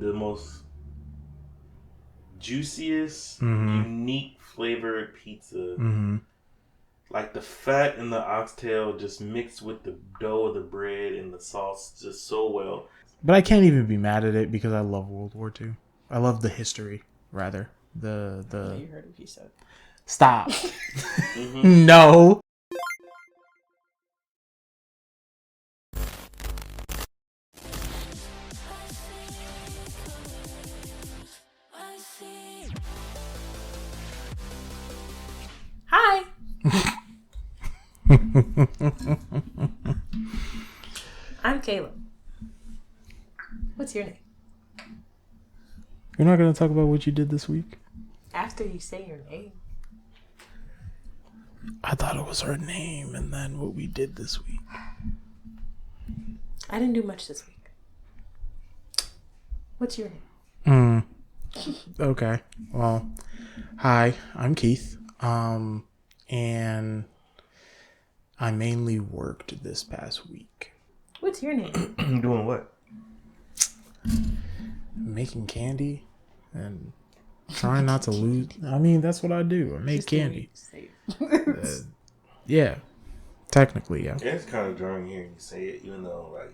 the most juiciest, unique flavored pizza. Mm-hmm. Like the fat in the oxtail just mixed with the dough of the bread and the sauce just so well. But I can't even be mad at it because I love World War II. I love the history, rather. The You heard what he said. Stop. No. Hi. I'm Caleb. What's your name? You're not going to talk about what you did this week? After you say your name. I thought it was her name and then what we did this week. I didn't do much this week. What's your name? Okay. Well, hi, I'm Keith. And I mainly worked this past week. What's your name? Doing what? Making candy and trying not to lose. I mean, that's what I do. I make Just candy. Yeah. Technically, yeah. Yeah, it's kind of jarring hearing you say it, even though, like,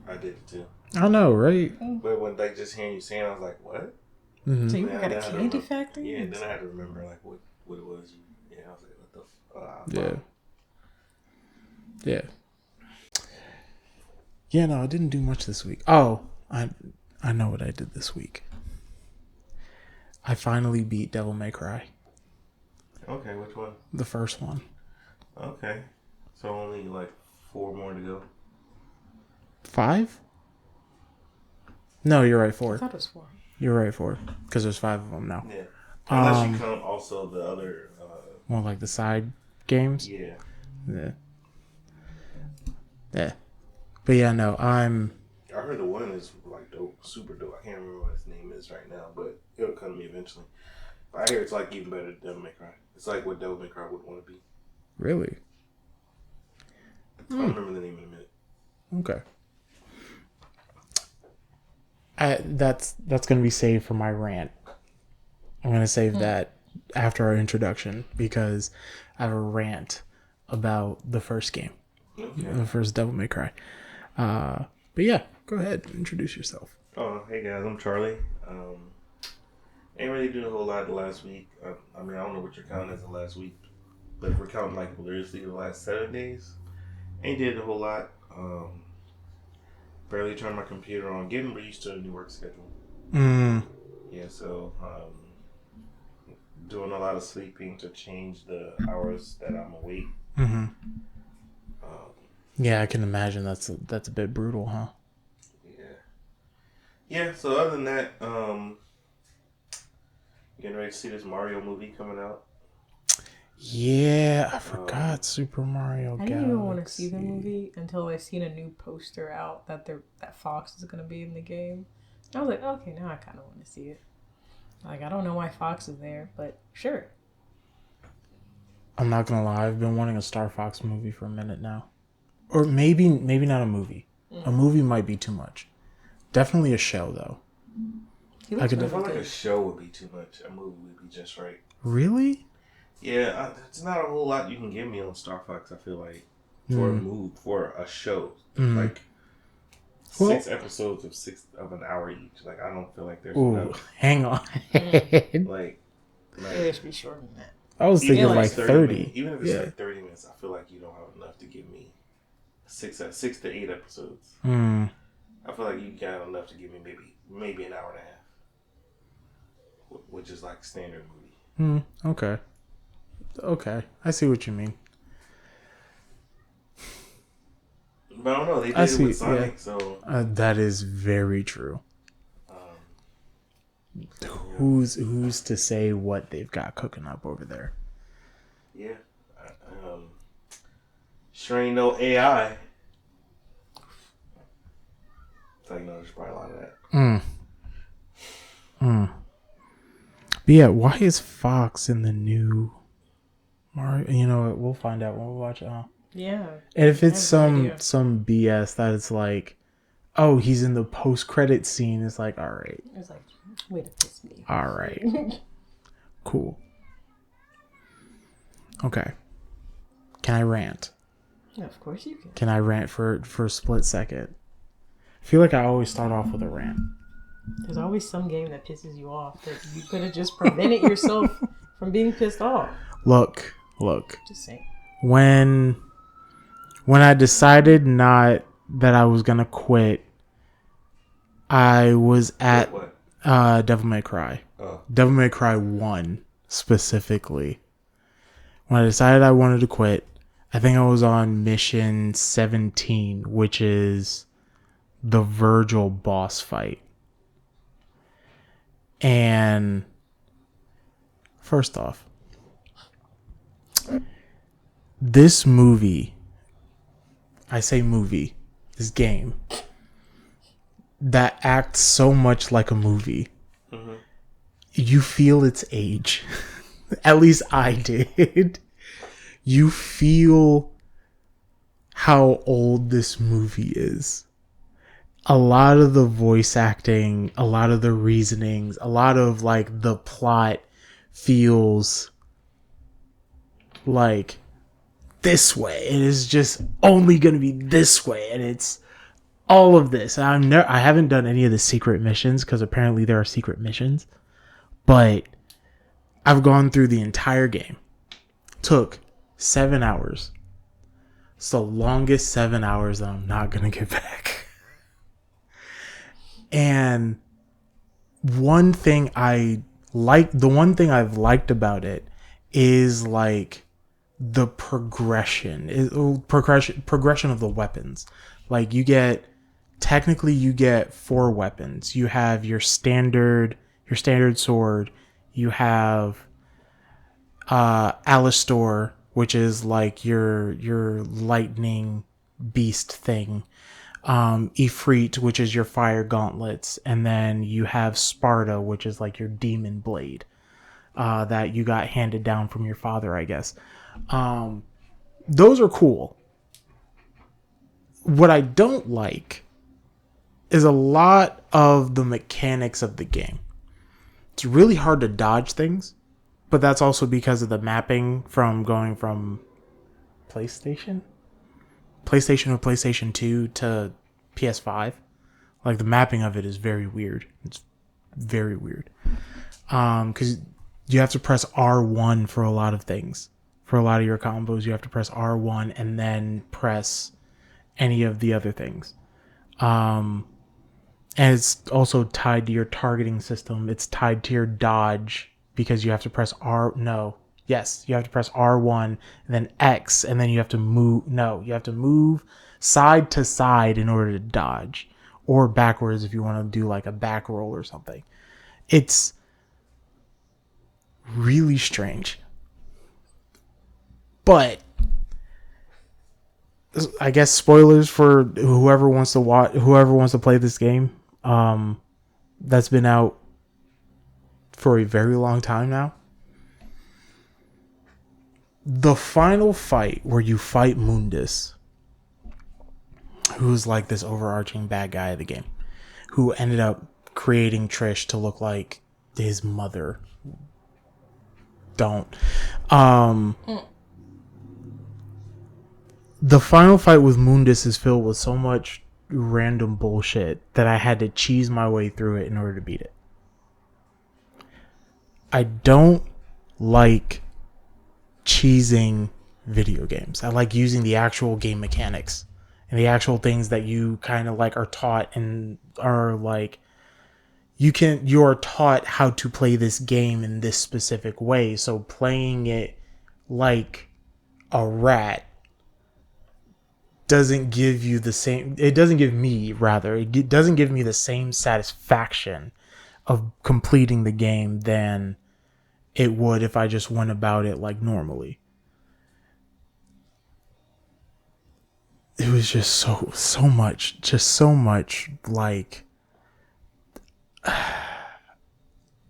I did it too. I know, right? But when they just hearing you saying, I was like, what? Mm-hmm. So you got a candy factory? Yeah, then I had to remember, like, what it was. Yeah, I was like, what the fuck? Yeah. Yeah, no, I didn't do much this week. Oh, I know what I did this week. I finally beat Devil May Cry. Okay, which one? The first one. Okay. So only, like, 4 more to go. 5? No, you're right, 4. I thought it was 4. You're right, 4. Because there's 5 of them now. Yeah. Unless you count also the other... More like the side games? Yeah. Yeah. But yeah, no, I heard the one is, like, dope. Super dope. I can't remember what his name is right now, but it'll come to me eventually. But I hear it's, like, even better than Devil May Cry. It's like what Devil May Cry would want to be. Really? I'll remember the name in a minute. Okay. That's going to be saved for my rant. I'm going to save that after our introduction because I have a rant about the first game. Okay. The first Devil May Cry. But yeah, go ahead. Introduce yourself. Oh, hey guys, I'm Charlie. Ain't really doing a whole lot the last week. I mean, I don't know what you're counting as the last week, but if we're counting like literally the last 7 days, ain't did a whole lot. Barely turned my computer on, getting used to a new work schedule. Yeah, so doing a lot of sleeping to change the hours that I'm awake. Yeah, I can imagine that's a bit brutal, huh? Yeah. So other than that, getting ready to see this Mario movie coming out. Yeah, I forgot Super Mario Galaxy. I didn't even want to see the movie until I seen a new poster out that Fox is going to be in the game. I was like, okay, now I kind of want to see it. Like, I don't know why Fox is there, but sure. I'm not gonna lie, I've been wanting a Star Fox movie for a minute now. Or maybe not a movie. A movie might be too much. Definitely a show, though. I feel like a show would be too much. A movie would be just right. Really? Yeah, it's not a whole lot you can give me on Star Fox, I feel like, for a show. Like, 6 episodes of an hour each. Like, I don't feel like there's enough. Hang on. Like, it should be shorter than that. I was thinking like 30. Even if it's like 30 minutes, I feel like you don't have enough to give me 6 to 8 episodes. I feel like you got enough to give me maybe an hour and a half, which is like standard movie. Okay. I see what you mean. But I don't know. They did it with Sonic, so that is very true. Who's to say what they've got cooking up over there? Yeah. Sure ain't no AI. It's like, no, there's probably a lot of that. But yeah, why is Fox in the new Mario? You know what? We'll find out when we watch it. Yeah. And if it's some BS that it's like, oh, he's in the post-credit scene. It's like, all right. It's like, way to piss me. All right. Cool. Okay. Can I rant? Yeah, of course you can. Can I rant for a split second? I feel like I always start off with a rant. There's always some game that pisses you off that you could have just prevented yourself from being pissed off. Look. Just saying. When I decided not that I was gonna quit, I was at Devil May Cry. Oh. Devil May Cry 1 specifically. When I decided I wanted to quit, I think I was on mission 17, which is the Virgil boss fight. And first off, this movie, I say movie, this game, that acts so much like a movie, you feel its age. At least I did. You feel how old this movie is. A lot of the voice acting, a lot of the reasonings, a lot of like the plot feels like this way. It is just only going to be this way, and it's all of this. I haven't done any of the secret missions because apparently there are secret missions, but I've gone through the entire game. Took 7 hours. It's the longest 7 hours that I'm not gonna get back. And the one thing I've liked about it is like the progression of the weapons. Like you get 4 weapons. You have your standard sword. You have Alastor, which is like your lightning beast thing. Ifrit, which is your fire gauntlets, and then you have Sparta, which is like your demon blade that you got handed down from your father, I guess. Those are cool. What I don't like is a lot of the mechanics of the game. It's really hard to dodge things, but that's also because of the mapping from going from PlayStation or PlayStation 2 to PS5. Like the mapping of it is very weird. It's very weird. Because you have to press R1 for a lot of things. For a lot of your combos, you have to press R1 and then press any of the other things. And it's also tied to your targeting system. It's tied to your dodge because you have to press you have to press R1 and then X, and then you have to move. No, you have to move side to side in order to dodge, or backwards if you want to do like a back roll or something. It's really strange. But I guess spoilers for whoever wants to play this game. That's been out for a very long time now. The final fight where you fight Mundus, who's like this overarching bad guy of the game, who ended up creating Trish to look like his mother. Don't. The final fight with Mundus is filled with so much random bullshit that I had to cheese my way through it in order to beat it. I don't like cheesing video games. I like using the actual game mechanics and the actual things that you kind of like are taught and are like you are taught how to play this game in this specific way. So playing it like a rat doesn't give you the same, it doesn't give me the same satisfaction of completing the game than it would if I just went about it like normally. It was just so much like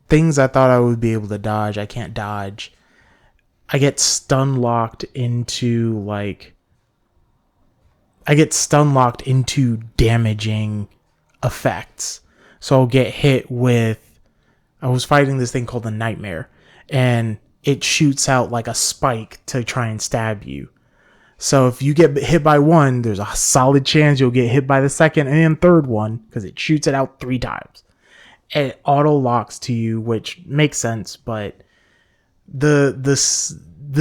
things I thought I would be able to dodge, I can't dodge. I get stun locked into like I get stun locked into damaging effects. So I'll get hit with, I was fighting this thing called the Nightmare, and it shoots out like a spike to try and stab you. So if you get hit by one, there's a solid chance you'll get hit by the second and third one because it shoots it out 3 times. And it auto locks to you, which makes sense, but the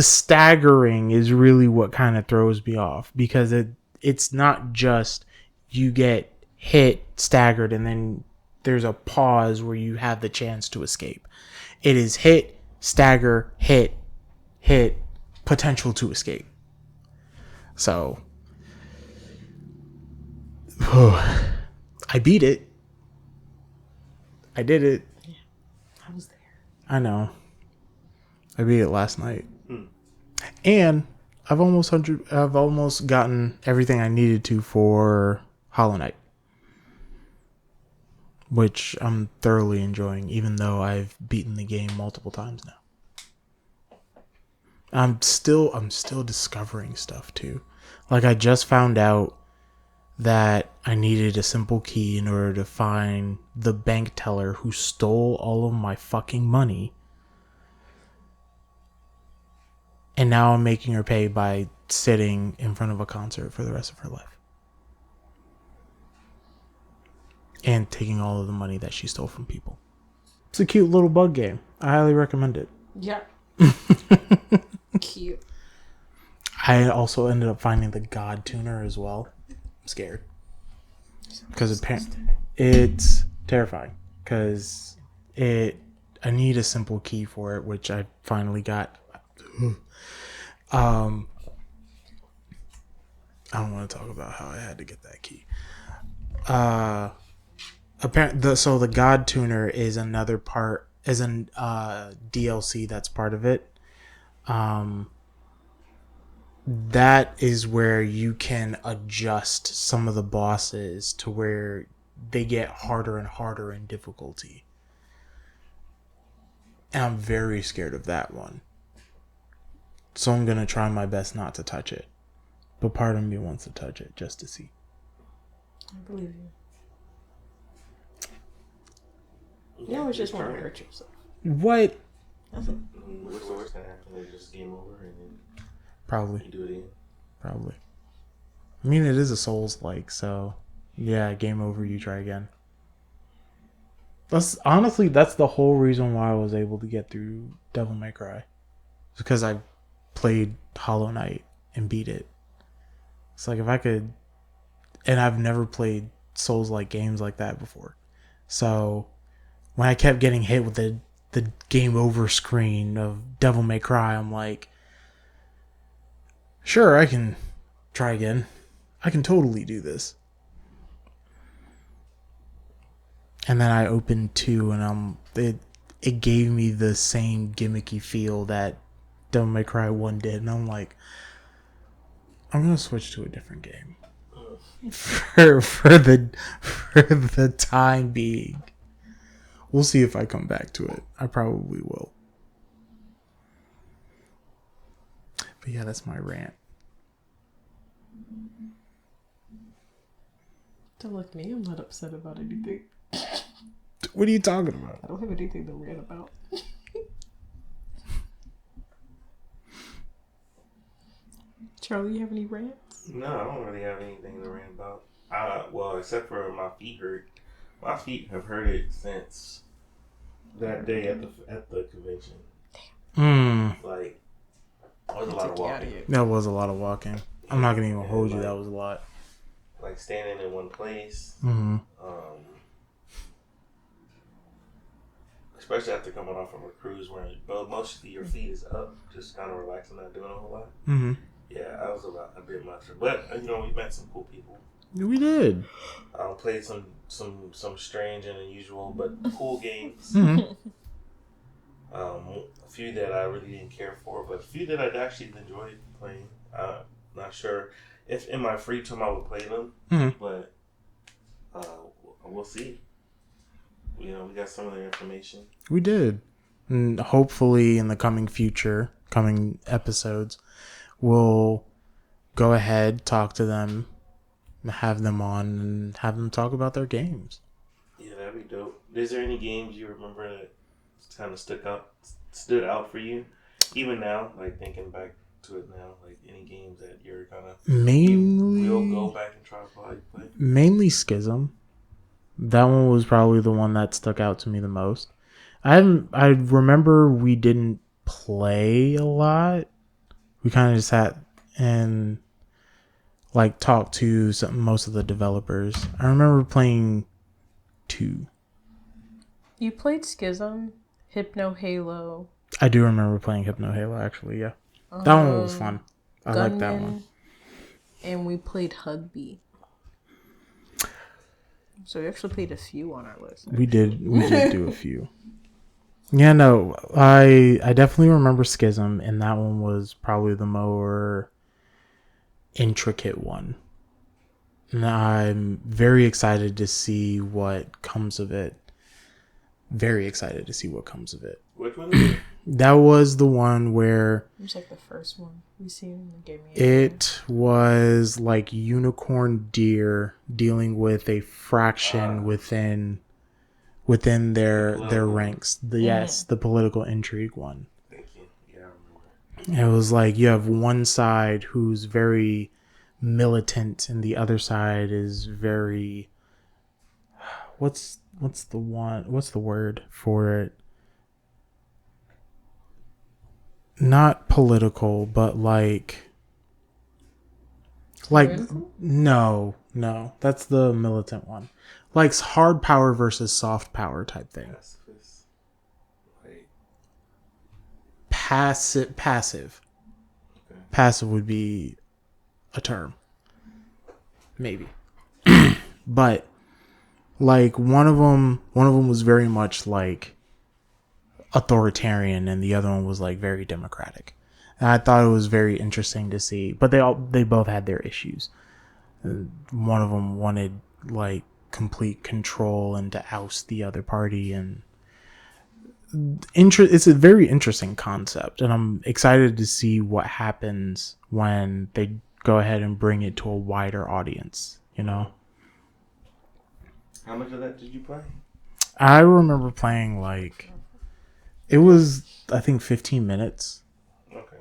staggering is really what kind of throws me off, because it's not just you get hit, staggered, and then there's a pause where you have the chance to escape. It is hit, stagger, hit, potential to escape. So I beat it. I did it. Yeah, I was there. I know. I beat it last night. And I've almost gotten everything I needed to for Hollow Knight, which I'm thoroughly enjoying, even though I've beaten the game multiple times now. I'm still discovering stuff too. Like, I just found out that I needed a simple key in order to find the bank teller who stole all of my fucking money. And now I'm making her pay by sitting in front of a concert for the rest of her life. And taking all of the money that she stole from people. It's a cute little bug game. I highly recommend it. Yeah. Cute. I also ended up finding the God Tuner as well. I'm scared. Because it's terrifying. Because I need a simple key for it, which I finally got. I don't want to talk about how I had to get that key. So the God Tuner is another part, is an DLC that's part of it. That is where you can adjust some of the bosses to where they get harder and harder in difficulty. And I'm very scared of that one. So I'm going to try my best not to touch it. But part of me wants to touch it just to see. I believe you. You always just want to hurt yourself. What? That's it. What's the worst that happened? It's just game over and then Probably. you do it again. Probably. I mean, it is a Souls-like, so yeah, game over, you try again. That's the whole reason why I was able to get through Devil May Cry. It's because I played Hollow Knight and beat it. It's like, if I could, and I've never played Souls-like games like that before. So when I kept getting hit with the game over screen of Devil May Cry, I'm like, sure, I can try again. I can totally do this. And then I opened 2, and it gave me the same gimmicky feel that Devil May Cry 1 did, and I'm like, I'm gonna switch to a different game for the time being. We'll see if I come back to it. I probably will. But yeah, that's my rant. Don't look at me. I'm not upset about anything. What are you talking about? I don't have anything to rant about. Charlie, you have any rants? No, I don't really have anything to rant about. Well, except for my feet hurt. My feet have hurt it since that day at the convention. Like, that was a lot of walking. That was a lot of walking. I'm not gonna even hold you. That was a lot. Like, standing in one place. Especially after coming off from a cruise where mostly your feet is up, just kind of relaxing, not doing a whole lot. Yeah, I was a bit much. But, we met some cool people. We did. Played some strange and unusual but cool games. A few that I really didn't care for, but a few that I'd actually enjoyed playing. Not sure if in my free time I would play them, but we'll see. We got some of their information. We did. And hopefully in the coming episodes, we'll go ahead, talk to them, have them on and have them talk about their games. Yeah, that'd be dope. Is there any games you remember that kind of stood out for you? Even now, like thinking back to it now, like any games that you're kind of Mainly, you'll go back and try to play. Mainly Schism. That one was probably the one that stuck out to me the most. I remember we didn't play a lot. We kind of just sat and like talked to most of the developers. I remember playing 2. You played Schism, Hypno Halo. I do remember playing Hypno Halo, actually, yeah. That one was fun. I like that one. And we played Hugby. So we actually played a few on our list. We did do a few. Yeah, no, I definitely remember Schism, and that one was probably the more intricate one. And I'm very excited to see what comes of it. Very excited to see what comes of it. Which one is it? That was the one where... It was like the first one we seen. It was like Unicorn Deer dealing with a fraction within their ranks. The political intrigue one. Thank you. Yeah, I remember. It was like you have one side who's very militant and the other side is very... What's the word for it? Not political, but like no, that's the militant one. Like hard power versus soft power type thing. Passive. Okay. Passive would be a term, maybe. But like one of them was very much like authoritarian, and the other one was like very democratic. And I thought it was very interesting to see, but they both had their issues. One of them wanted like complete control and to oust the other party, and it's a very interesting concept, and I'm excited to see what happens when they go ahead and bring it to a wider audience, you know. How much of that did you play? I remember playing like, it was, I think, 15 minutes. Okay.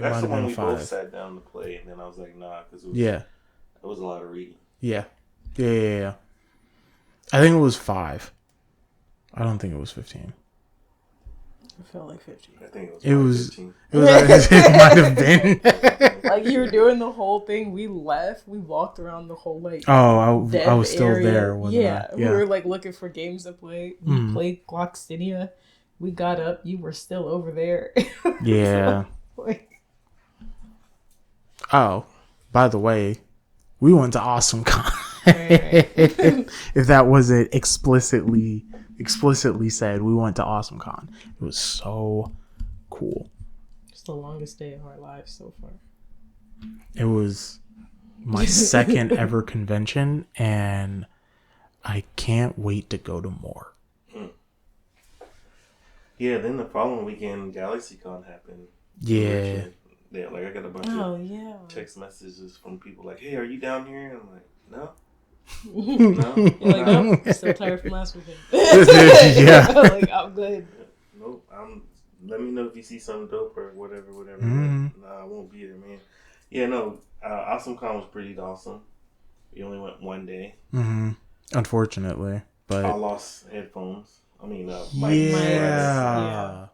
That's the one we both sat down to play, and then I was like, nah, because it was a lot of reading. Yeah. I think it was 5. I don't think it was 15. It felt like 15. I think it was 15. It might have been. Like you were doing the whole thing. We left. We walked around the whole like. Oh, I was still area. there. Yeah, we were like looking for games to play. We played Gloxinia. We got up. You were still over there. Yeah. Oh, by the way, we went to AwesomeCon. Right. If that wasn't explicitly said, we went to AwesomeCon. It was so cool. It's the longest day of our lives so far. It was my second ever convention, and I can't wait to go to more. Yeah, then the following weekend, GalaxyCon happened. Yeah. Yeah, like I got a bunch of text messages from people like, "Hey, are you down here?" And I'm like, "No." No. You're like, nope, I'm still tired from last weekend. Yeah. Like, I'm good. Nope. Let me know if you see something dope or whatever. Mm-hmm. Nah, I won't be there, man. Yeah, no. AwesomeCon was pretty awesome. We only went one day. Mm-hmm. Unfortunately, but I lost headphones. I mean, mics.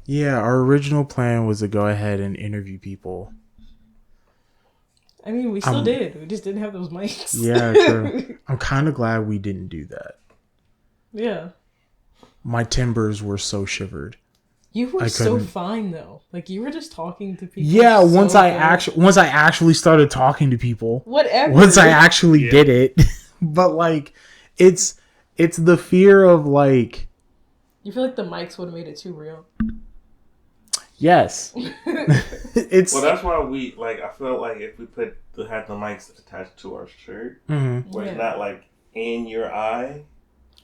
Yeah. Our original plan was to go ahead and interview people. I mean, we still did. We just didn't have those mics. Yeah, true. I'm kind of glad we didn't do that. Yeah. My timbers were so shivered. You were so fine though. Like you were just talking to people. Yeah, once I actually started talking to people. Whatever. Once I actually did it. But like it's the fear of like, you feel like the mics would have made it too real. Yes. Well, that's why we like. I felt like if we had the mics attached to our shirt, where it's not like in your eye, it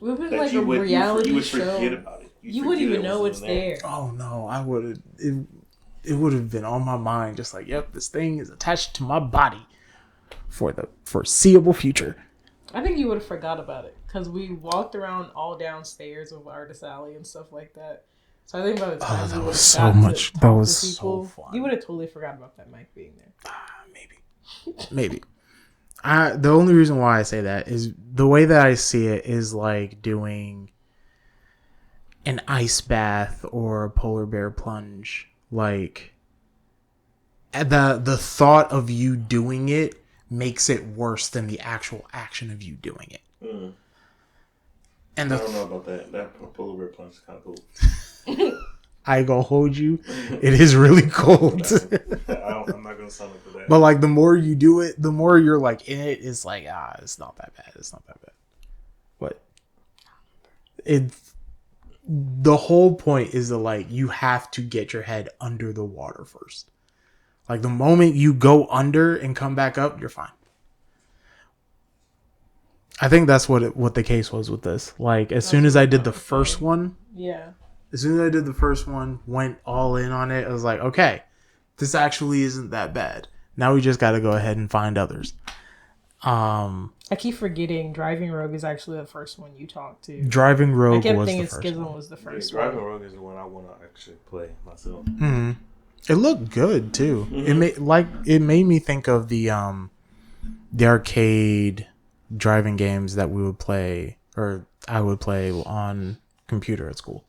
would have been like a reality show. You would forget about it. You wouldn't even know it's there. Oh no, I would. it would have been on my mind, just like, yep, this thing is attached to my body for the foreseeable future. I think you would have forgot about it because we walked around all downstairs of Artist Alley and stuff like that. So I think by the time that you was would so have much. to That talk was to so people, fun. you would have totally forgot about that mic being there. Maybe. The only reason why I say that is the way that I see it is like doing an ice bath or a polar bear plunge. Like the thought of you doing it makes it worse than the actual action of you doing it. Mm. And I don't know about that. That polar bear plunge is kind of cool. I go hold you. It is really cold. I'm not gonna sign up for that. But like the more you do it, the more you're like in it. It's like it's not that bad. It's not that bad. But the whole point is that like you have to get your head under the water first. Like the moment you go under and come back up, you're fine. I think that's what the case was with this. Like as soon as I did the first one, as soon as I did the first one, went all in on it, I was like, okay, this actually isn't that bad. Now we just got to go ahead and find others. I keep forgetting Driving Rogue is actually the first one you talked to. Driving Rogue I kept was thinking the first Schism one. was the first Driving one. Rogue is the one I want to actually play myself. Mm-hmm. It looked good too. It made me think of the arcade driving games that we would play, or I would play on computer at school,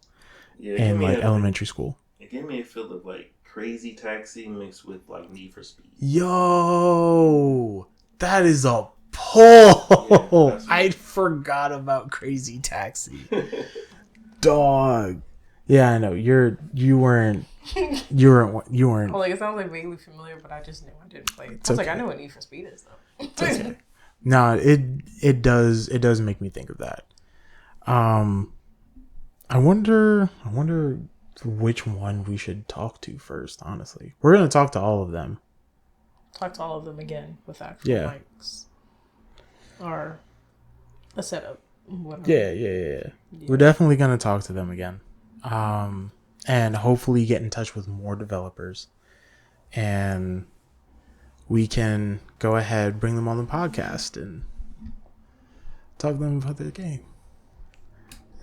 in like elementary school. It gave me a feel of like Crazy Taxi mixed with like Need for Speed. Yo, that is a pull. Yeah, I forgot about Crazy Taxi. Dog. Yeah, I know. You weren't. Well, like, it sounds like vaguely familiar, but I just knew I didn't play it. I was like, I know what Need for Speed is though. Okay. No, it does make me think of that. I wonder which one we should talk to first. Honestly, we're gonna talk to all of them. Talk to all of them again with actual mics or a setup. Whatever. Yeah. We're definitely gonna talk to them again. And hopefully get in touch with more developers, and we can go ahead, bring them on the podcast and talk to them about their game.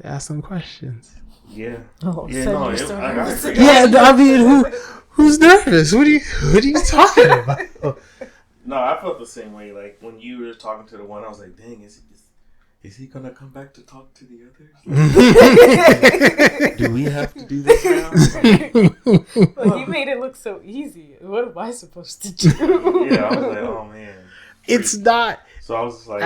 Ask them questions. Yeah. Oh, yeah, so no, you're still nervous. I mean, who's nervous? What are you talking about? No, I felt the same way. Like when you were talking to the one, I was like, "Dang, is he gonna come back to talk to the others? Do we have to do this now?" Well, you made it look so easy. What am I supposed to do? Yeah, I was like, "Oh man, it's not." So I was just like,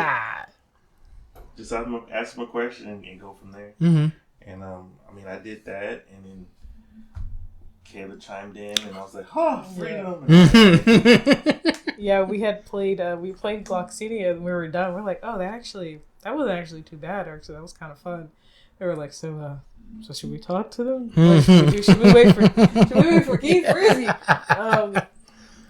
just ask him a question and go from there. Mm-hmm. And I mean, I did that, and then Kayla chimed in, and I was like, "Oh, freedom!" Yeah, we played Gloxinia, and we were done. We're like, "Oh, that wasn't actually too bad. Actually, that was kind of fun." They were like, "So should we talk to them? Like, should we wait for Keith? Where is he?" I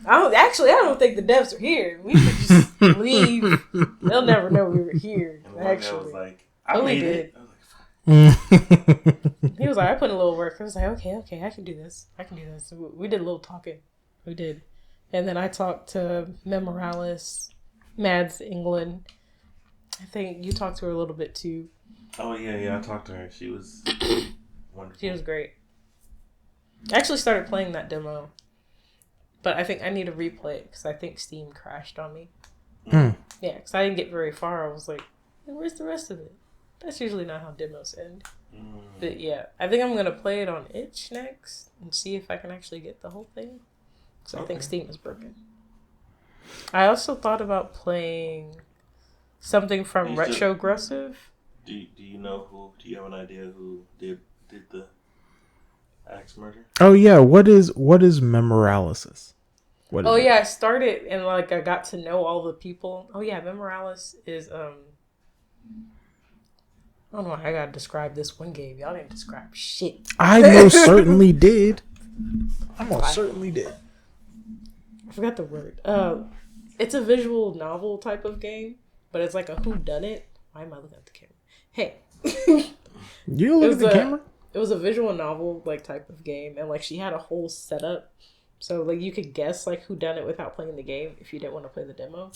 don't think the devs are here. We should just leave. They'll never know we were here. And the one guy was like, "I Only made did. it." I was like, He was like, "I put in a little work." I was like, okay, I can do this. So we did a little talking. We did. And then I talked to Mem Morales, Mads England. I think you talked to her a little bit too. "Oh yeah, I talked to her. She was wonderful. She was great. I actually started playing that demo, but I think I need to replay it because I think Steam crashed on me. Mm. Yeah, because I didn't get very far. I was like, where's the rest of it? That's usually not how demos end. But yeah, I think I'm going to play it on itch next and see if I can actually get the whole thing. Because I think Steam is broken. I also thought about playing something from Retrogressive. Do you know who? Do you have an idea who did the axe murder? Oh yeah, what is Memoralysis? I started and like I got to know all the people. Oh yeah, Memoralis is I don't know how I gotta describe this one game. Y'all didn't describe shit. I most certainly did. I most certainly did. I forgot the word. It's a visual novel type of game, but it's like a whodunit. Why am I looking at the camera? Hey. You look at the camera? it was a visual novel like type of game, and like she had a whole setup, so like you could guess like who done it without playing the game if you didn't want to play the demo.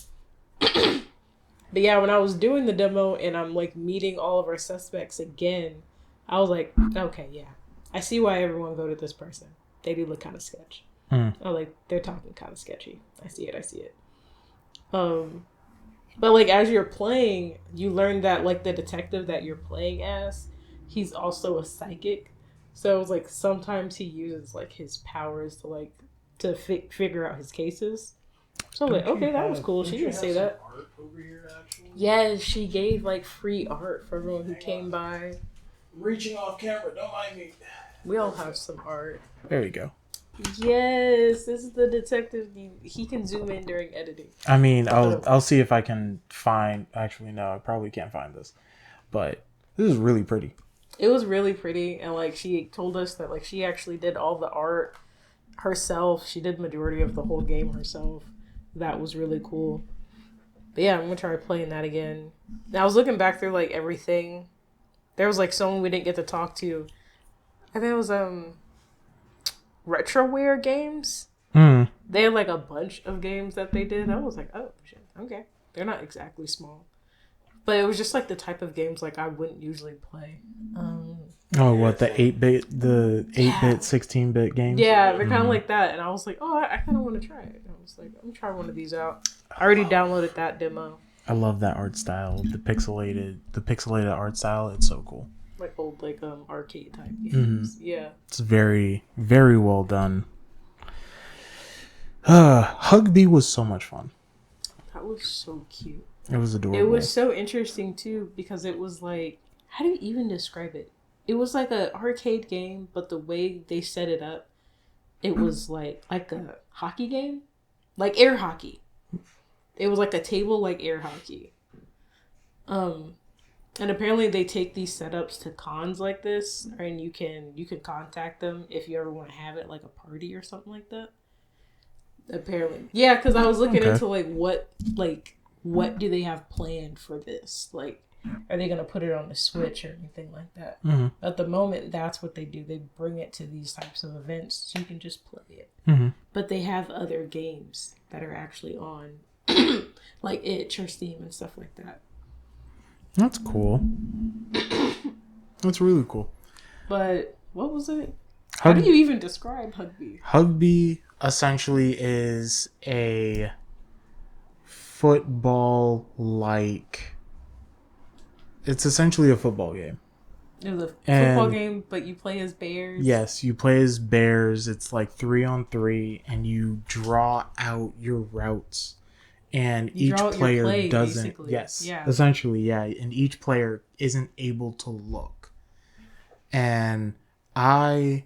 But yeah, when I was doing the demo and I'm like meeting all of our suspects again, I was like, okay, yeah, I see why everyone voted this person. They do look kind of sketch. I was like, they're talking kind of sketchy. I see it. But like as you're playing, you learn that like the detective that you're playing as, he's also a psychic. So it was like sometimes he uses like his powers to like to figure out his cases. So I was like, okay, that was cool. She didn't say that. Art over here, actually? Yes, she gave like free art for everyone who came by. I'm reaching off camera, don't mind me. We all have some art. There you go. Yes, this is the detective. He can zoom in during editing. I mean, I'll see if I can find. Actually, no, I probably can't find this. But this is really pretty. It was really pretty, and like she told us that like she actually did all the art herself. She did majority of the whole game herself. That was really cool. But yeah, I'm gonna try playing that again. I was looking back through like everything. There was like someone we didn't get to talk to. I think it was Retroware Games. They had like a bunch of games that they did. I was like, oh shit, okay. They're not exactly small, but it was just like the type of games like I wouldn't usually play. What, the 8-bit, 16-bit games? Yeah, they're kind of like that, and I was like, oh, I kind of want to try it. I was like, I'm gonna try one of these out. I already downloaded that demo. I love that art style, the pixelated art style. It's so cool. Like old like arcade type games. Yeah. It's very, very well done. Hugby was so much fun. That was so cute. It was adorable. It was so interesting too because it was like, how do you even describe it? It was like an arcade game, but the way they set it up, it was like a hockey game, like air hockey. It was like a table like air hockey. And apparently they take these setups to cons like this, and you can contact them if you ever want to have it like a party or something like that. Apparently, yeah, because I was looking into like what do they have planned for this? Like, are they gonna put it on the Switch or anything like that? At the moment, that's what they do. They bring it to these types of events so you can just play it. But they have other games that are actually on, like Itch or Steam and stuff like that. That's cool. That's really cool. But what was it? How do you even describe Hugby? Hugby essentially is a football-like. It's essentially a football game. It was a football game, but you play as bears. Yes, you play as bears. It's like 3-on-3, and you draw out your routes. And each player doesn't. Basically. Yes, yeah. Essentially, yeah. And each player isn't able to look. And I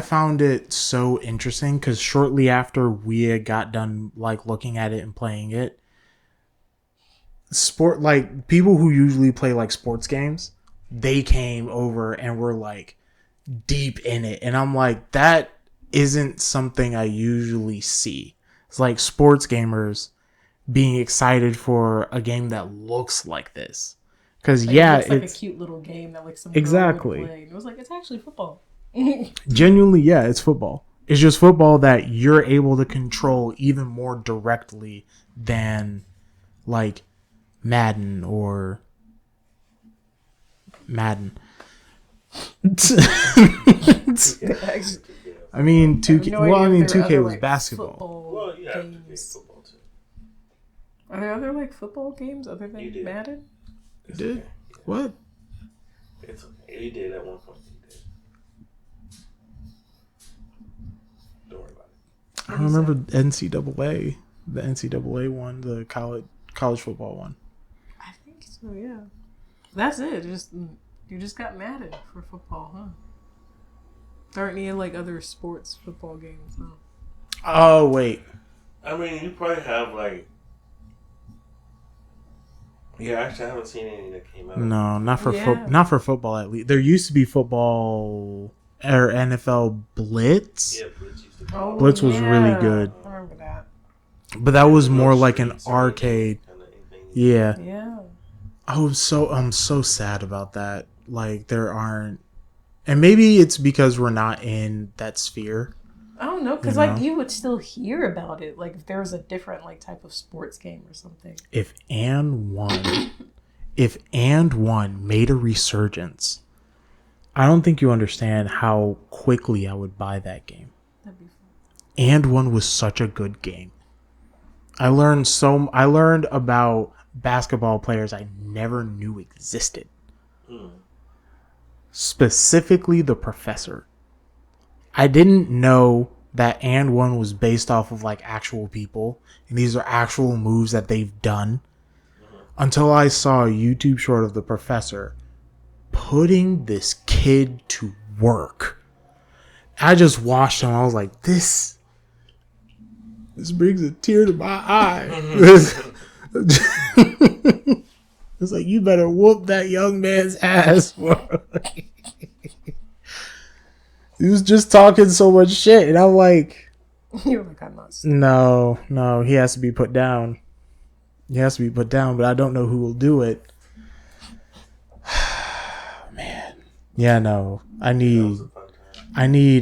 found it so interesting because shortly after we had got done like looking at it and playing it, people who usually play like sports games, they came over and were like deep in it, and I'm like, that isn't something I usually see. It's like sports gamers being excited for a game that looks like this. Because like, it's like a cute little game that like some exactly would play. It was like, it's actually football. Genuinely, yeah, it's football. It's just football that you're able to control even more directly than like Madden or Madden. I mean, 2K. Well, I mean, 2K was basketball. Well, yeah, 2K football too. Are there other like football games other than Madden? You did? Okay. What? It's okay. He did at one point. He did. Don't worry about it. I remember NCAA, the NCAA one, the college football one. I think so. Yeah. That's it. You just got Madden for football, huh? There aren't any like other sports football games, huh? Oh wait. I mean, you probably have like. Yeah, actually, I haven't seen any that came out. No, not for football. At least there used to be football or NFL Blitz. Yeah, Blitz used to be. Blitz was really good. I remember that. But that was more like an arcade. Yeah. Yeah. I'm so sad about that. Like there aren't And maybe it's because we're not in that sphere. I don't know, because like you would still hear about it, like if there was a different like type of sports game or something. If And One made a resurgence, I don't think you understand how quickly I would buy that game. That'd be fun. And One was such a good game. I learned about basketball players I never knew existed. Specifically the professor. I didn't know that And One was based off of like actual people, and these are actual moves that they've done, until I saw a YouTube short of the professor putting this kid to work. I just watched him. I was like, this brings a tear to my eye. It's like, you better whoop that young man's ass. He was just talking so much shit, and I'm like, You're like, I'm not. no, he has to be put down. He has to be put down, but I don't know who will do it. Man. Yeah, no. I need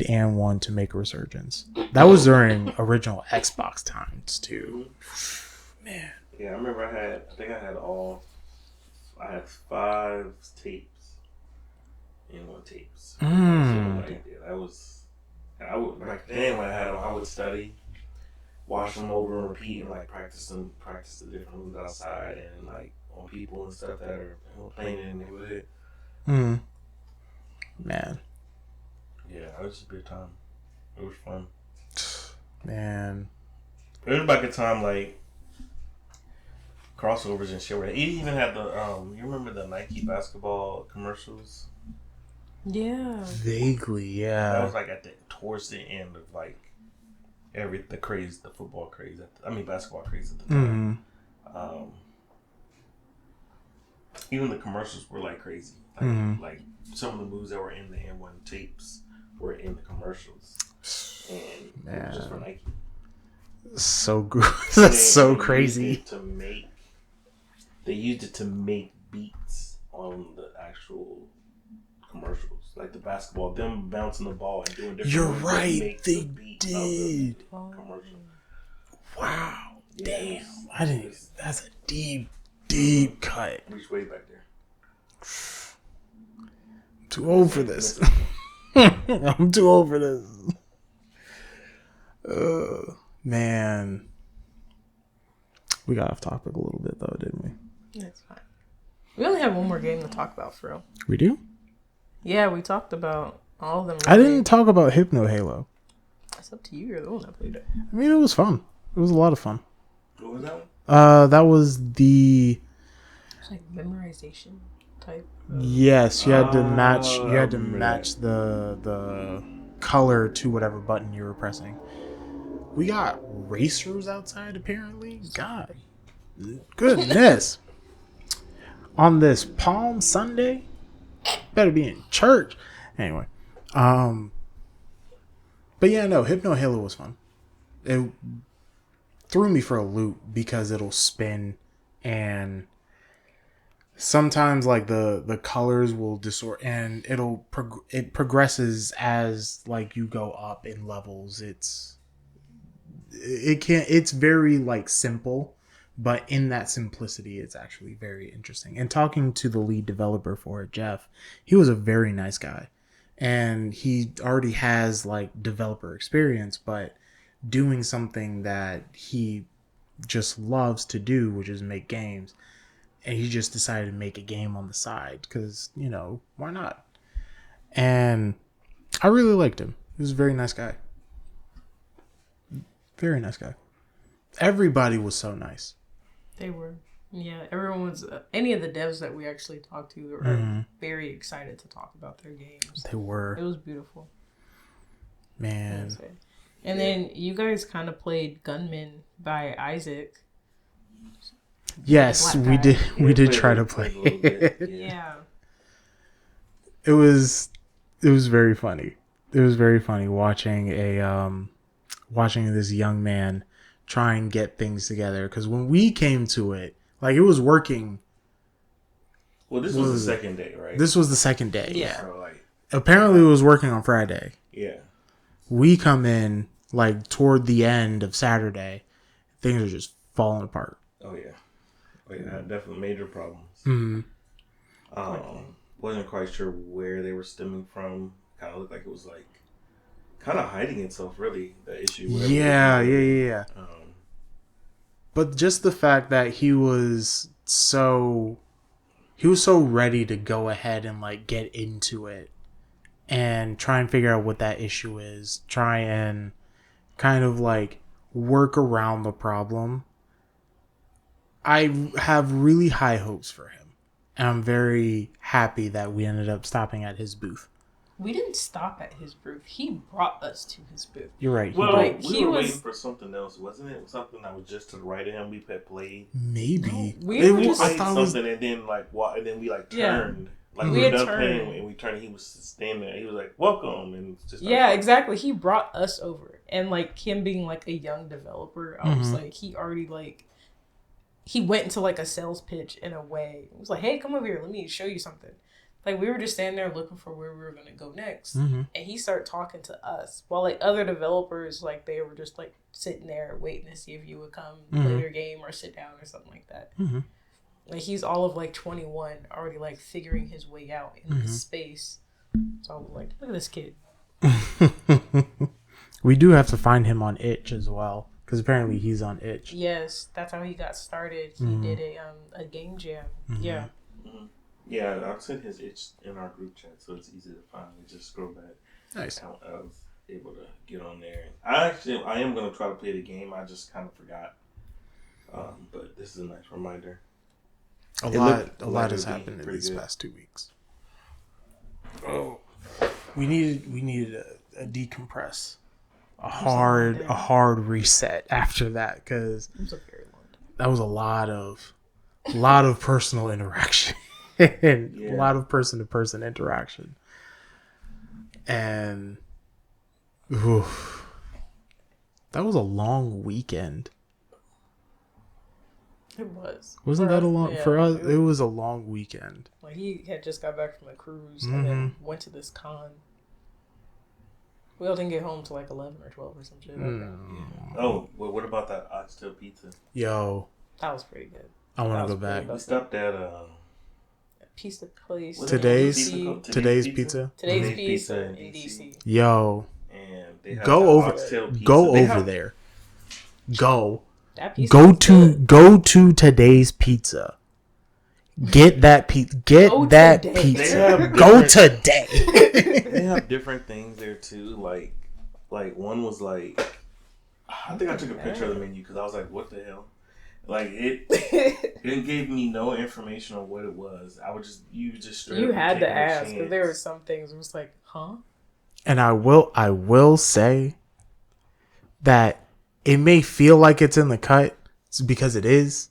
And One to make a resurgence. That was during original Xbox times too. Man. Yeah, I remember I had 5 tapes. And 1 tapes. So like, yeah, I would back then when I had them, I would study, watch them over and repeat, and like practice the different moves outside and like on people and stuff that are playing in the neighborhood. Man. Yeah, it was just a good time. It was fun. Man. It was back a time like crossovers and shit. Where it even had the you remember the Nike basketball commercials? Yeah. Vaguely, yeah. That was like towards the end of like the football craze. Basketball craze at the time. Even the commercials were like crazy. Like some of the moves that were in the N1 tapes were in the commercials, and it was just for Nike. So good. That's so crazy. They used it to make beats on the actual commercials, like the basketball, them bouncing the ball and doing different. You're moves right. They did. Commercial. Wow. Yeah, Damn. I didn't. That's a deep cut. Reach way back there. I'm too old for this. I'm too old for this. Man. We got off topic a little bit though, didn't we? That's fine. We only have one more game to talk about, for real. We do? Yeah, we talked about all of them. I didn't talk about Hypno Halo. It's up to you. You're the one that played it. I mean, it was fun. It was a lot of fun. What was that one? That was the... It's like memorization type. Yes, you had to match. You had to match the color to whatever button you were pressing. We got racers outside, apparently. God, goodness. On this Palm Sunday, better be in church. Anyway, but yeah, no, Hypno Halo was fun. It threw me for a loop because it'll spin, and sometimes like the colors will distort, and it progresses as like you go up in levels. It's very like simple, but in that simplicity it's actually very interesting. And talking to the lead developer for it, Jeff, he was a very nice guy, and he already has like developer experience, but doing something that he just loves to do, which is make games. And he just decided to make a game on the side because, why not? And I really liked him. He was a very nice guy. Very nice guy. Everybody was so nice. They were. Yeah, everyone was. Any of the devs that we actually talked to were very excited to talk about their games. They were. It was beautiful. Man. And then you guys kind of played Gunman by Isaac. Yes, we did. We did try to play it. Yeah. It was very funny. It was very funny watching this young man try and get things together. Because when we came to it, like it was working. Well, this was the second day, right? This was the second day. Yeah. So like Apparently, it was working on Friday. Yeah. We come in like toward the end of Saturday. Things are just falling apart. Oh yeah. Definitely major problems. Mm-hmm. Wasn't quite sure where they were stemming from. Kind of looked like it was like kind of hiding itself. Really, the issue. Yeah. But just the fact that he was so ready to go ahead and like get into it and try and figure out what that issue is, try and kind of like work around the problem. I have really high hopes for him. And I'm very happy that we ended up stopping at his booth. We didn't stop at his booth. He brought us to his booth. You're right. Well, Like, we were waiting for something else, wasn't it? Something that was just to the right of him. We had played. Maybe. No, we were just- played I thought it was- something, and then and then we like Yeah. turned. Like We we were had done turned. playing, and we turned. And he was standing there. He was like, "Welcome," and just Yeah, exactly. He brought us over. And like him being like a young developer, I was like, he already like, he went into like a sales pitch in a way. It was like, hey, come over here. Let me show you something. Like we were just standing there looking for where we were going to go next. Mm-hmm. And he started talking to us. While like other developers, like they were just like sitting there waiting to see if you would come play their game or sit down or something like that. Mm-hmm. Like he's all of like 21, already like figuring his way out in this space. So I was like, look at this kid. We do have to find him on Itch as well, because apparently he's on Itch. Yes, that's how he got started. He did a game jam. Yeah. Yeah, I'll send his itch in our group chat, so it's easy to find. Just scroll back. Nice. I was able to get on there. I am gonna try to play the game. I just kind of forgot. But this is a nice reminder. A It lot looked like has it would be happened in pretty these good. past 2 weeks. We needed a decompress, a hard reset after that, because It was a very long time. that was a lot of personal interaction and a lot of person to person interaction, and oof, that was a long weekend. It was. Wasn't For that a us, long yeah, for us? It was a long weekend. Like he had just got back from a cruise and then went to this con. We all didn't get home till like 11 or 12 or some shit. Oh, well, what about that oxtail pizza? Yo, That was pretty good. I want That to go was pretty back. good. We stopped at Pizza place. what's Today's- it called? today's pizza? Today's pizza in DC. Yo, And they have Go the over- oxtail pizza. go They over have- there. Go. That pizza Go was to good. go to today's pizza. Get that pizza. Get Go that today. They pizza. have Go different- today. They have different things there too. Like one was like, I think I took a picture of the menu because I was like, what the hell? Like it gave me no information on what it was. You just straight You up had to taking a ask because chance. there were some things it was like, huh? And I will say that it may feel like it's in the cut. It's because it is.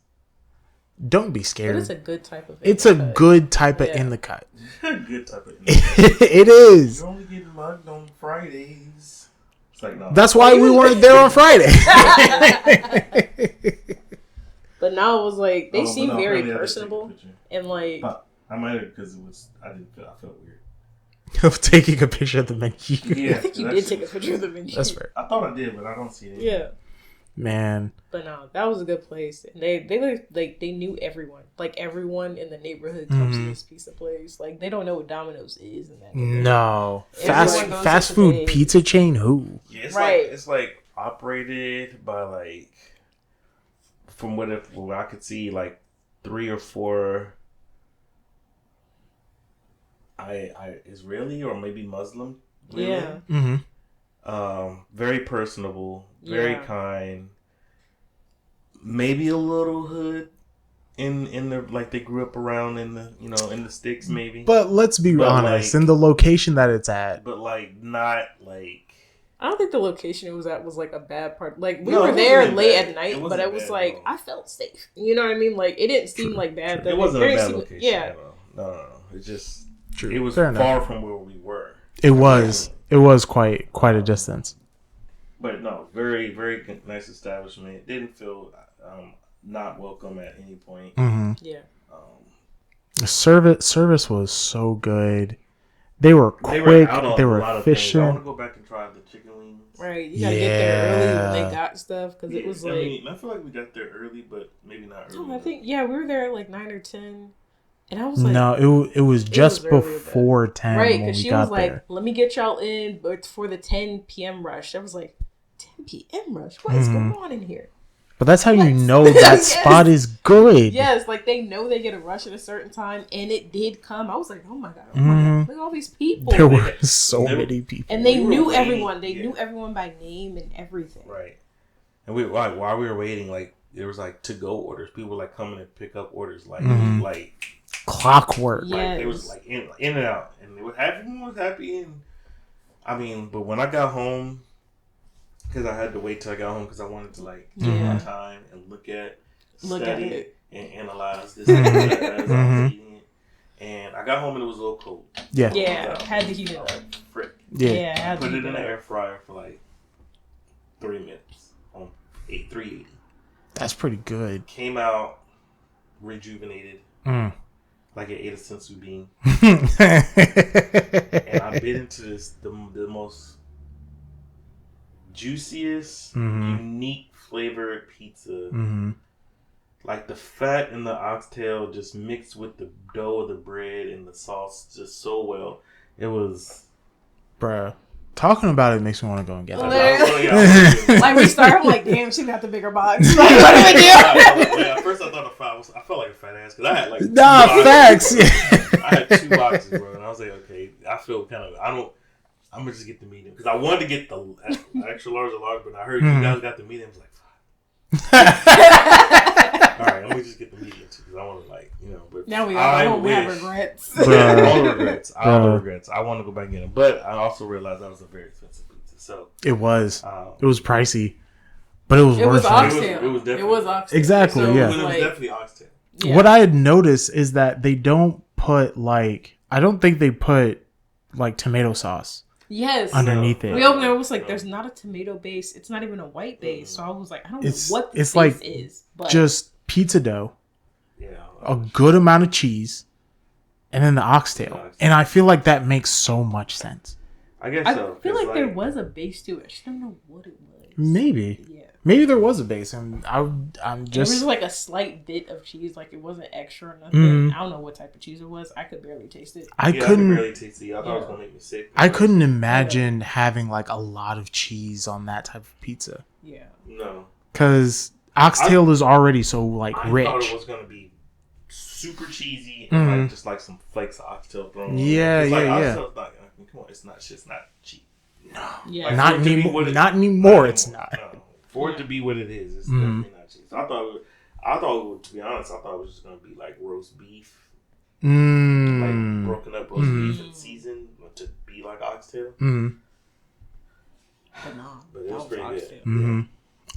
Don't be But scared. it's a good type of. It's a cut. good type of Yeah. in the cut. Good type of. It is. You only get mugged on Fridays. It's like no. That's why we weren't there on Friday. But now it was like they Oh, seem but no, very apparently I did take a personable picture. and like But I might have because it was. I felt weird. Of taking a picture of the menu. Yeah, I think you that did shit take a was- picture of the menu. That's fair. I thought I did, but I don't see it. Yeah, Man. but no, that was a good place. And they looked like they knew everyone. Like everyone in the neighborhood comes to this pizza place. Like they don't know what Domino's is in that neighborhood. No. Everyone goes Fast to food today. pizza chain who? Yeah, it's Right. like it's like operated by like from what I could see like 3 or 4 Israeli or maybe Muslim women. Yeah, Mm-hmm. Very personable, very Yeah. kind. Maybe a little hood in the like they grew up around in the in the sticks maybe. But let's be But, honest, like- in the location that it's at, But like not like I don't think the location it was at was like a bad part. Like we No, were it there wasn't late bad. at It night, but wasn't it was bad like at all. I felt safe. You know what I mean? Like it didn't seem like bad. it wasn't There a didn't bad seem- location. Yeah, No. It just true. it was Fair enough. far from where we were. It was quite a distance. But no, very, very nice establishment. Didn't feel not welcome at any point. Mm-hmm. yeah. The service was so good. They were They quick. were out on They a were lot of things. I efficient. want to go back and try the chicken wings. Right, you gotta get there early when they got stuff because Yeah, it was I like. mean, I feel like we got there early, but maybe not early. No, I think we were there at like 9 or 10, and I was like, No, it was just was earlier before 10 right, when because we she got was like, there. "Let me get y'all in, but for the 10 p.m. rush." I was like, 10 p.m. rush? What is going on in here? But that's how you What? know that Yes. spot is good. Yes, like they know they get a rush at a certain time, and it did come. I was like, oh my god, look at all these people. There were so many people. And they We were knew waiting, everyone. They yeah. knew everyone by name and everything. Right. And we like while we were waiting, like there was like to go orders. People were like coming and pick up orders, like like Clockwork. Yeah. like they was like in and out, and they were happy. Everyone was happy, and I mean, but when I got home, because I had to wait till I got home because I wanted to like take my time and look at it and analyze this as I was eating it. And I got home and it was a little cold. Yeah. Yeah, had to heat it up. Frick. Yeah. Had to Put heat it in the up. air fryer for like 3 minutes on 380. That's pretty good. Came out rejuvenated, Mm. like it ate a sensu bean. And I bit into this the most juiciest, unique flavored pizza. Mm-hmm. Like the fat in the oxtail just mixed with the dough of the bread and the sauce just so well. It was. Bruh. Talking about it makes me want to go and get it. Like we started, I'm like, damn, she got the bigger box. Like, what do we do? At first, I thought I felt like a fat ass because I had like facts. I had 2 boxes, bro, and I was like, okay, I feel kind of. I'm gonna just get the medium because I wanted to get the extra large or large, but I heard you guys got the medium. I was like, all right, let me just get the medium too because I want to like But Now we have regrets. Yeah, all the regrets. All the regrets. I want to go back and get them, but I also realized that was a very expensive pizza. So it was pricey, but it was worth it. Oxtail. It was definitely It was oxtail. Exactly, So yeah. It was like, definitely oxtail. yeah. What I had noticed is that they don't put I don't think they put like tomato sauce Yes. underneath it. We opened it. It was like, there's not a tomato base. It's not even a white base. So I was like, I don't know what this like base is. But just pizza dough, Yeah. a good amount of cheese, and then the oxtail. And I feel like that makes so much sense. I guess I so. feel like there was a base to it. I just don't know what it was. Maybe. Yeah. Maybe there was a base, and I'm There was just like a slight bit of cheese, like it wasn't extra or nothing. I don't know what type of cheese it was. I could barely taste it. I could couldn't barely taste it. I thought it was gonna make me sick. I couldn't imagine having like a lot of cheese on that type of pizza Yeah. No. because oxtail is already so like I rich. thought it was gonna be super cheesy and like just like some flakes of oxtail thrown. Yeah, it's like, yeah. Oxtail's not. I mean, come on, it's not cheap. Yeah. Like, Not for it to be anymore. what it- Not anymore. It's not. No. For it to be what it is, it's definitely not cheap. So I thought, to be honest, I thought it was just gonna be like roast beef, like broken up roast beef and seasoned to be like oxtail. But no. But it was pretty good.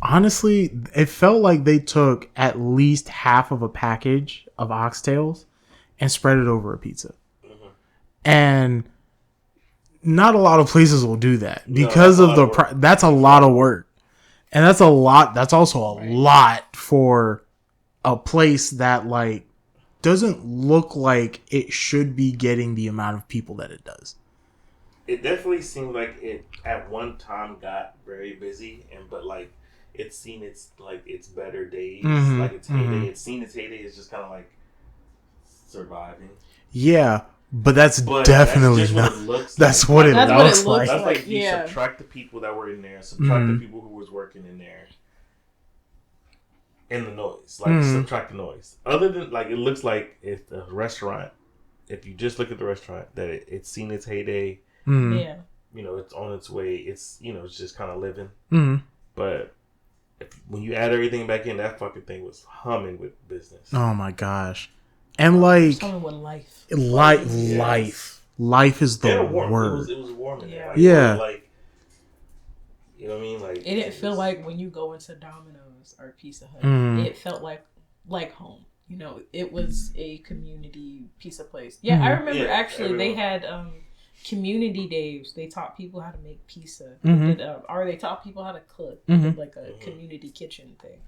Honestly, it felt like they took at least half of a package of oxtails and spread it over a pizza. And not a lot of places will do that because of the that's a lot of work. And that's a lot. That's also a lot for a place that like doesn't look like it should be getting the amount of people that it does. It definitely seemed like it at one time got very busy, but like it's seen its better days, like its heyday. It's seen its heyday. It's just kind of like surviving. Yeah, but that's definitely that's not. what it looks That's like. what it That's what it looks looks like. That's like you Yeah. subtract the people that were in there, subtract the people who was working in there, and the noise. Like subtract the noise. Other than like it looks like if the restaurant, if you just look at the restaurant, that it's seen its heyday. Yeah. It's on its way. It's it's just kind of living. Mm-hmm. But when you add everything back in, that fucking thing was humming with business. Oh my gosh. And like Something with life. life is the warm. word. It was warm in there. Yeah. Like, you know what I mean? Like It didn't feel like when you go into Domino's or Pizza Hut, it felt like home. It was a community pizza place. Yeah, I remember actually they had community days. They taught people how to make pizza. Or they taught people how to cook. They did like a community kitchen thing.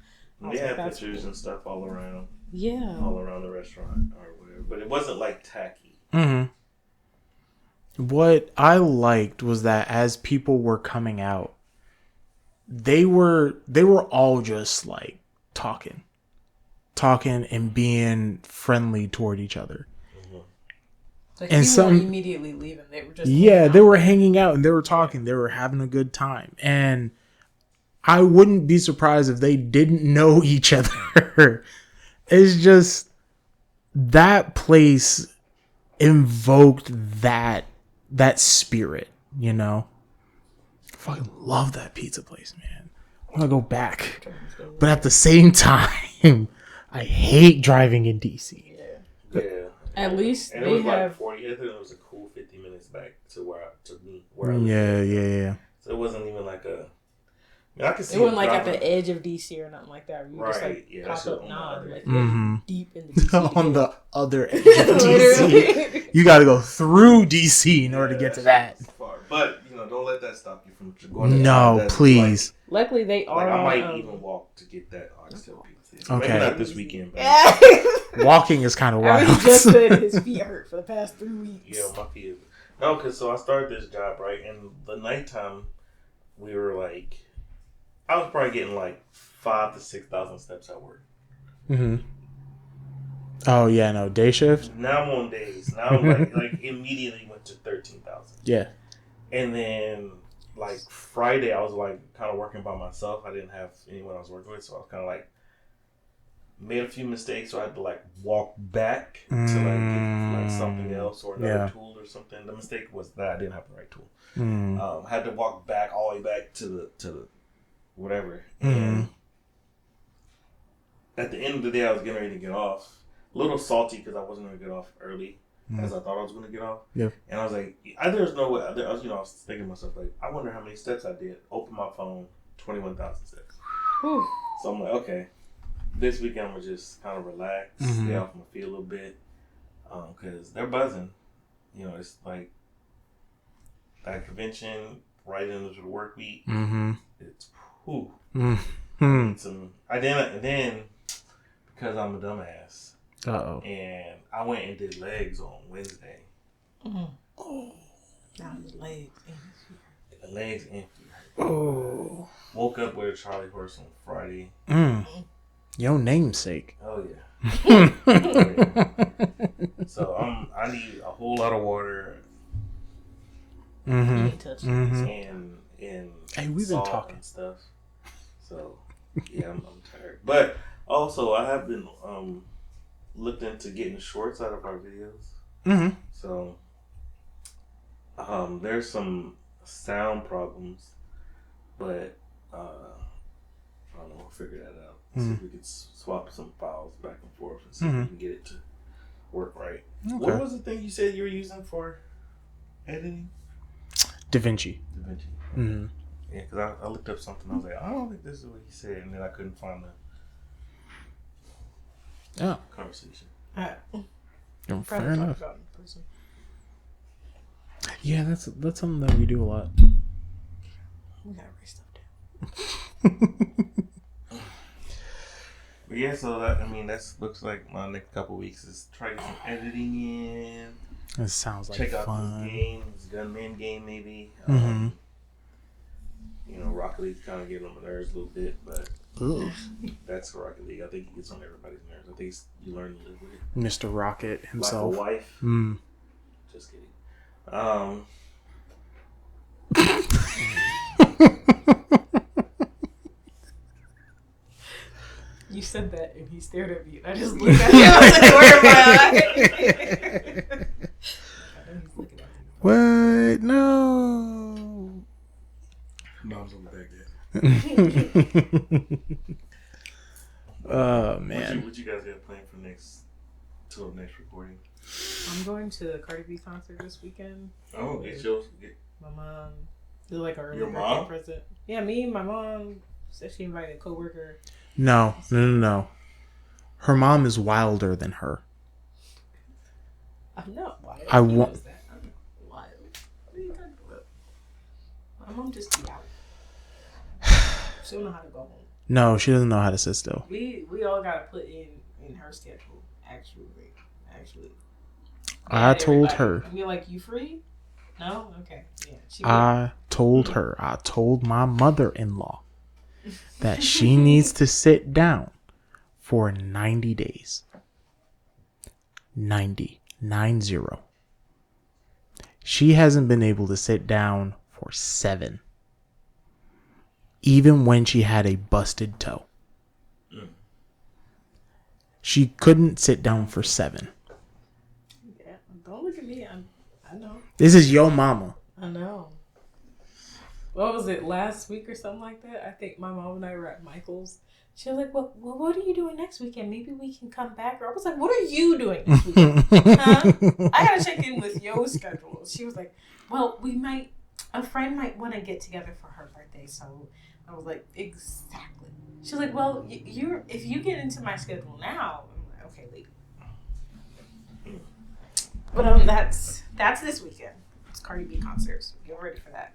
They had pictures and stuff all around. Yeah. All around the restaurant or whatever. But it wasn't like tacky. What I liked was that as people were coming out, they were all just like talking and being friendly toward each other. Like, And people weren't immediately leaving. They were just they were hanging out and they were talking. They were having a good time. And I wouldn't be surprised if they didn't know each other. It's just that place invoked that spirit, you know. I fucking love that pizza place, man. I want to go back. But at the same time, I hate driving in DC. Yeah. At least and they it was have. like 40. I think it was a cool 50 minutes back to where I Yeah, live. yeah. So it wasn't even like a. I mean, I could see It wasn't like at driving- the edge of DC or nothing like that. You just like yeah, pop that's up on the nod, other like end. you're deep in the DC. On the other edge of DC. Literally. You got to go through DC in order to get to that. Far. But don't let that stop you from going to No, that's please. Luckily, they are. I might on, even walk to get that oxtail pizza. Okay. Maybe not this weekend, but Walking is kind of I wild. just said his feet hurt for the past 3 weeks. yeah, my feet. No, because so I started this job, right? And the nighttime, we were like, I was probably getting like 5,000 to 6,000 steps at work. Mm-hmm. Oh yeah, no day shift. Now I'm on days. Now I'm like immediately went to 13,000. Yeah. And then like Friday, I was like kind of working by myself. I didn't have anyone I was working with, so I was kind of like made a few mistakes. So I had to like walk back to like get like something else or another tool or something. The mistake was that I didn't have the right tool. Had to walk back all the way back to the whatever. And at the end of the day, I was getting ready to get off. A little salty because I wasn't going to get off early as I thought I was going to get off. Yeah. And I was like, there's no way. I was thinking to myself, like, I wonder how many steps I did. Open my phone, 21,000 steps. Whew. So I'm like, okay, this weekend I'm going to just kind of relax, stay off my feet a little bit. Because they're buzzing. It's like that convention right into the work week. It's, whew. And then, because I'm a dumbass. Uh-oh. And I went and did legs on Wednesday. Oh. Now his legs and his feet. Legs and feet. Oh. Woke up with a Charlie horse on Friday. Your namesake. Oh yeah. So I need a whole lot of water. You ain't touching And Hey, we've been talking and stuff. So yeah, I'm tired. But also I have been looked into getting shorts out of our videos. So there's some sound problems, but I don't know, we'll figure that out. See if we can swap some files back and forth and see if we can get it to work right. Okay. What was the thing you said you were using for editing? DaVinci. DaVinci. Yeah, because I looked up something. I was like, I don't think this is what he said, and then I couldn't find the conversation. Fair enough. Yeah, that's something that we do a lot. We gotta write stuff down. But yeah, so that looks like my next couple weeks is try to get some editing in. It sounds like check out fun. this game, this Gunman game maybe. Rocket League kind of getting on my nerves a little bit, but that's Rocket League. I think it gets on everybody's nerves. I think you learn to live with it. Mr. Rocket himself. Like a wife. Just kidding. You said that and he stared at me and I just looked at him. I was like, where am I? I know he's looking at me. What? No. Mom's on the back there. Oh man. What you guys got planned for till next recording? I'm going to the Cardi B concert this weekend. Oh, get yours. My mom did like an early Your birthday mom? present. Yeah, me, my mom said she invited a coworker. No. Her mom is wilder than her. I'm not wild. I He want- knows that. I'm not wild. What are you talking about? My mom just be out. She don't know how to go home. No, she doesn't know how to sit still. We all gotta put in her schedule. Actually. I told Everybody. her. I mean, like, you free? No? Okay. Yeah. I told her, I told my mother-in-law that she needs to sit down for 90 days. 90. 90. She hasn't been able to sit down for 7. Even when she had a busted toe. She couldn't sit down for 7. Yeah. Don't look at me. I know. This is your mama. I know. What was it, last week or something like that? I think my mom and I were at Michael's. She was like, well, what are you doing next weekend? Maybe we can come back. Or I was like, what are you doing next weekend? Huh? I got to check in with your schedule. She was like, well, a friend might want to get together for her birthday. So I was like, exactly. She was like, well, if you get into my schedule now, I'm like, okay, lady. But that's this weekend. It's Cardi B concerts. Get ready for that.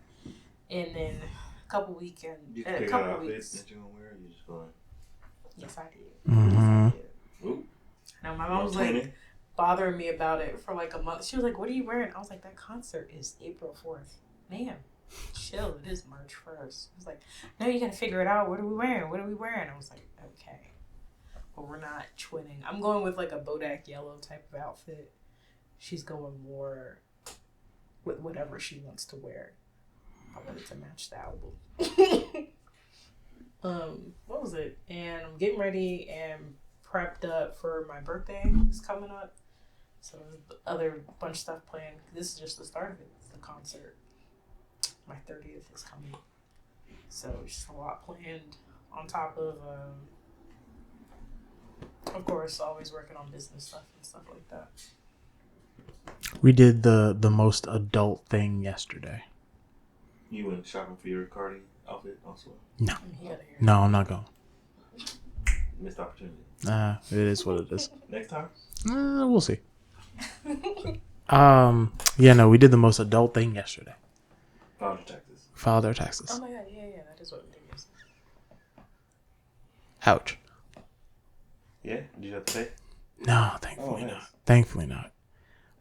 And then a couple weeks. That you gonna wear? Or you just going? Yes, I did. Mm-hmm. Yes, I did. Ooh. Now my mom was like bothering me about it for like a month. She was like, "What are you wearing?" I was like, "That concert is April 4th, ma'am. Chill. It is March 1st." I was like, "No, you gotta figure it out. What are we wearing? What are we wearing?" I was like, "Okay, but we're not twinning. I'm going with like a Bodak yellow type of outfit. She's going more with whatever she wants to wear. I wanted to match the album." What was it? And I'm getting ready and prepped up for my birthday is coming up. So there's other bunch of stuff planned. This is just the start of it. It's the concert. My 30th is coming. So just a lot planned on top of course, always working on business stuff and stuff like that. We did the most adult thing yesterday. You went shopping for your Cardi outfit also? No. No, I'm not going. Missed opportunity. It is what it is. Next time. We'll see. Yeah, no, we did the most adult thing yesterday. Filed our taxes. Oh my god, yeah, that is what we did yesterday. Ouch. Yeah? Did you have to pay? No, thankfully not. Thankfully not.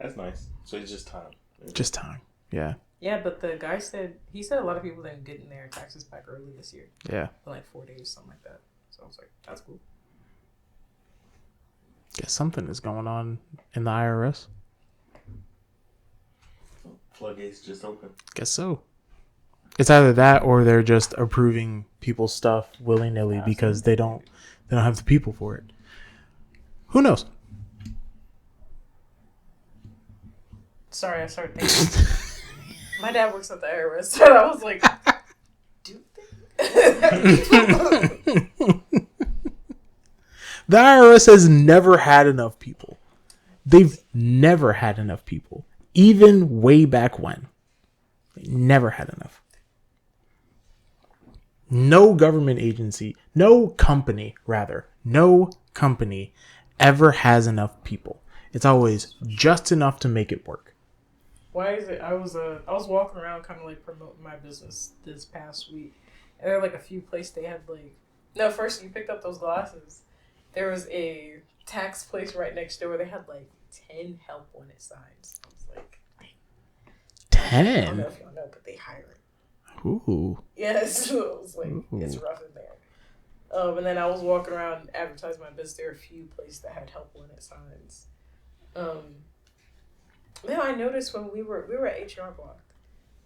That's nice. So it's just time. Just time. Yeah. Yeah, but the guy said a lot of people didn't get their taxes back early this year. Yeah. In like 4 days, something like that. So I was like, that's cool. Guess something is going on in the IRS. Floodgates just open. Guess so. It's either that or they're just approving people's stuff willy-nilly because they don't have the people for it. Who knows? Sorry, I started thinking. My dad works at the IRS, so I was like, do they? The IRS has never had enough people. They've never had enough people. Even way back when. They never had enough. No government agency, no company ever has enough people. It's always just enough to make it work. Why is it? I was walking around kind of like promoting my business this past week, and there were like a few places they had like. No, first you picked up those glasses. There was a tax place right next door. They had like 10 help wanted signs. I was like, 10? I don't know if y'all know, but they hire it. Ooh. Yes, so it was like it's rough in there. And then I was walking around advertising my business. There were a few places that had help wanted signs. Now I noticed when we were at H&R Block,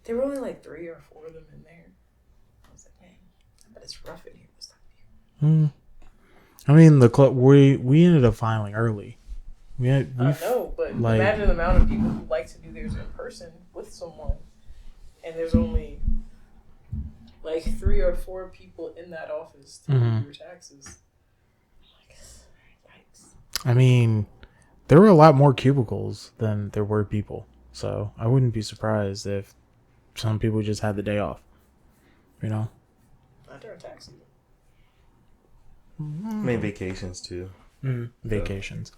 there were only like 3 or 4 of them in there. I was like, man, I bet it's rough in here this time of year. I mean, the club we ended up filing early. I know, but imagine the amount of people who like to do theirs in person with someone, and there's only like 3 or 4 people in that office to do your taxes. Like, yikes. I mean, there were a lot more cubicles than there were people, so I wouldn't be surprised if some people just had the day off. You know? Not during tax season. I mean, vacations too. Vacations.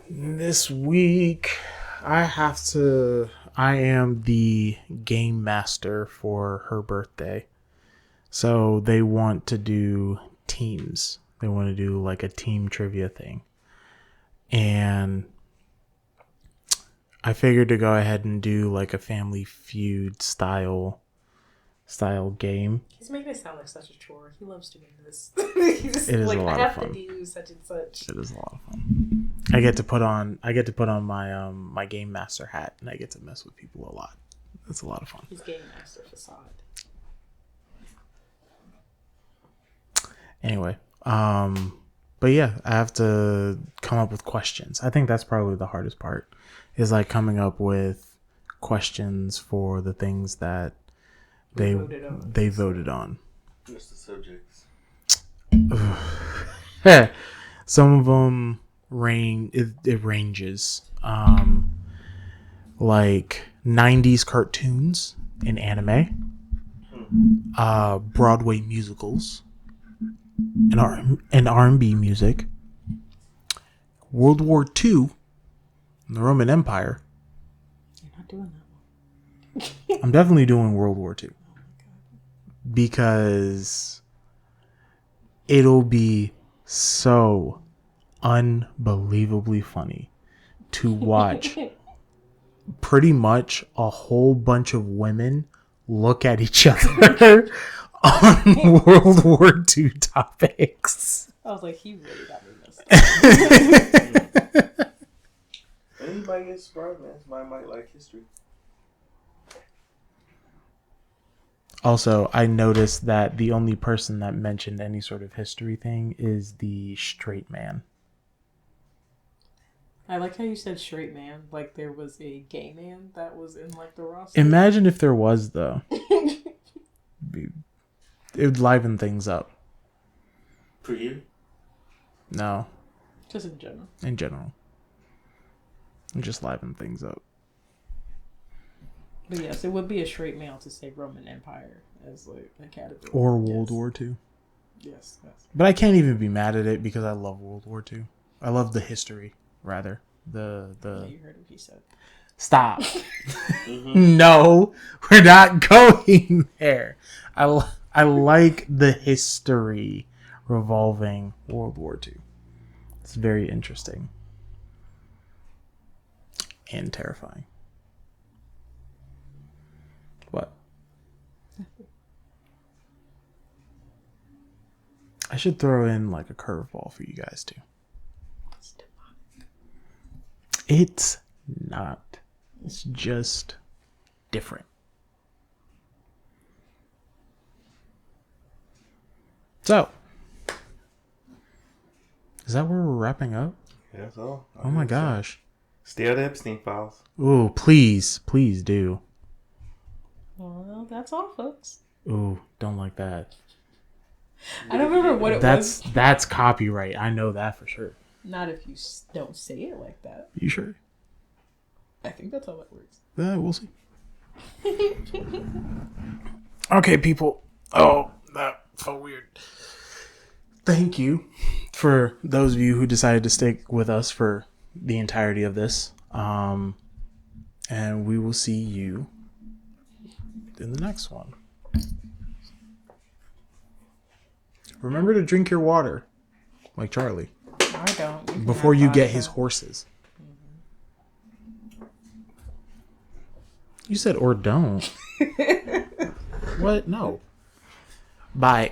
This week, I am the game master for her birthday. So they want to do teams. They want to do like a team trivia thing. and I figured to go ahead and do like a Family Feud style game. He's making it sound like such a chore. He loves doing this. It is like, a lot I of have fun. to do such and such. It is a lot of fun. I get to put on my my game master hat, and I get to mess with people a lot. It's a lot of fun. He's game master facade. Anyway, but yeah, I have to come up with questions. I think that's probably the hardest part, is like coming up with questions for the things that they voted on. What's the subjects? Some of them it ranges. Like 90s cartoons and anime, Broadway musicals, and R&B music, World War II, and the Roman Empire. You're not doing that one. I'm definitely doing World War II because it'll be so unbelievably funny to watch pretty much a whole bunch of women look at each other on World War II topics. I was like, he really got me messed up. Anybody get surprised, man? Somebody might like history. Also, I noticed that the only person that mentioned any sort of history thing is the straight man. I like how you said straight man, like there was a gay man that was in like the roster. Imagine if there was, though. It would liven things up. For you? No, Just in general. in general. Just liven things up. But yes, it would be a straight male to say Roman Empire as like a category. Or World War II. Yes, yes. But I can't even be mad at it because I love World War II. I love the history, rather. Yeah, you heard what he said. Stop. No, we're not going there. I like the history revolving World War II. It's very interesting. And terrifying. What? I should throw in like a curveball for you guys too. It's not. It's just different. So, is that where we're wrapping up? Yeah, that's all. Oh my gosh. Stay out of Epstein files. Ooh, please do. Well, that's all, folks. Ooh, don't like that. I don't remember what it was. That's copyright. I know that for sure. Not if you don't say it like that. You sure? I think that's how that works. We'll see. Okay, people. Oh, that felt weird. Thank you for those of you who decided to stick with us for the entirety of this. And we will see you in the next one. Remember to drink your water, like Charlie. I don't. Before you get his horses. You said or don't. What? No. Bye.